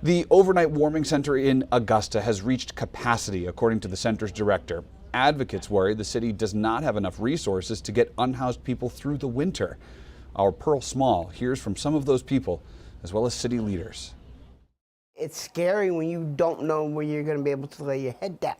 The overnight warming center in Augusta has reached capacity, according to the center's director. Advocates worry the city does not have enough resources to get unhoused people through the winter. Our Pearl Small hears from some of those people, as well as city leaders. It's scary when you don't know where you're going to be able to lay your head down,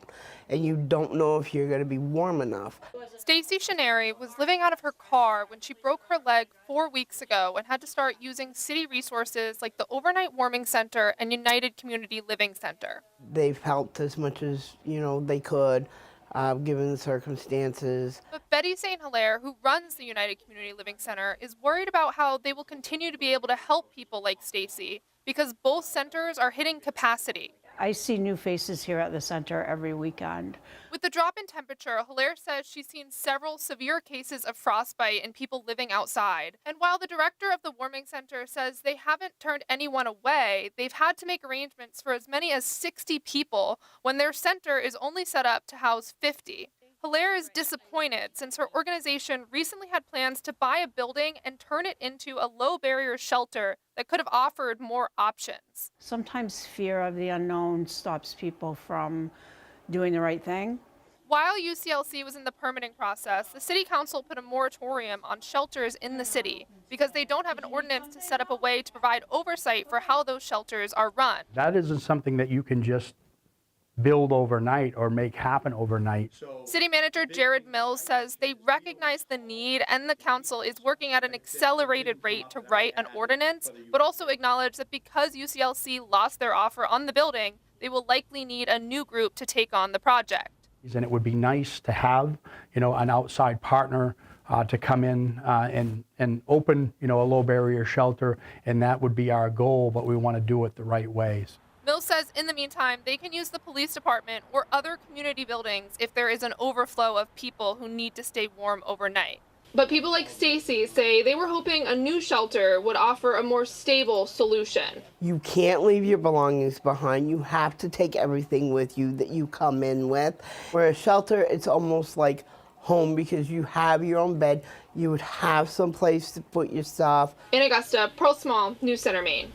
and you don't know if you're going to be warm enough. Stacy Shineri was living out of her car when she broke her leg 4 weeks ago and had to start using city resources like the Overnight Warming Center and United Community Living Center. They've helped as much as, they could, given the circumstances. But Betty St. Hilaire, who runs the United Community Living Center, is worried about how they will continue to be able to help people like Stacy because both centers are hitting capacity. I see new faces here at the center every weekend. With the drop in temperature, Hilaire says she's seen several severe cases of frostbite in people living outside. And while the director of the warming center says they haven't turned anyone away, they've had to make arrangements for as many as 60 people when their center is only set up to house 50. Hilaire is disappointed since her organization recently had plans to buy a building and turn it into a low-barrier shelter that could have offered more options. Sometimes fear of the unknown stops people from doing the right thing. While UCLC was in the permitting process, the city council put a moratorium on shelters in the city because they don't have an ordinance to set up a way to provide oversight for how those shelters are run. That isn't something that you can just build overnight or make happen overnight. City Manager Jared Mills says they recognize the need and the council is working at an accelerated rate to write an ordinance, but also acknowledge that because UCLC lost their offer on the building, they will likely need a new group to take on the project. And it would be nice to have, an outside partner to come in and open, a low barrier shelter, and that would be our goal, but we want to do it the right ways. Mills says in the meantime, they can use the police department or other community buildings if there is an overflow of people who need to stay warm overnight. But people like Stacy say they were hoping a new shelter would offer a more stable solution. You can't leave your belongings behind. You have to take everything with you that you come in with. Where a shelter, it's almost like home because you have your own bed. You would have some place to put your stuff. In Augusta, Pearl Small, News Center, Maine.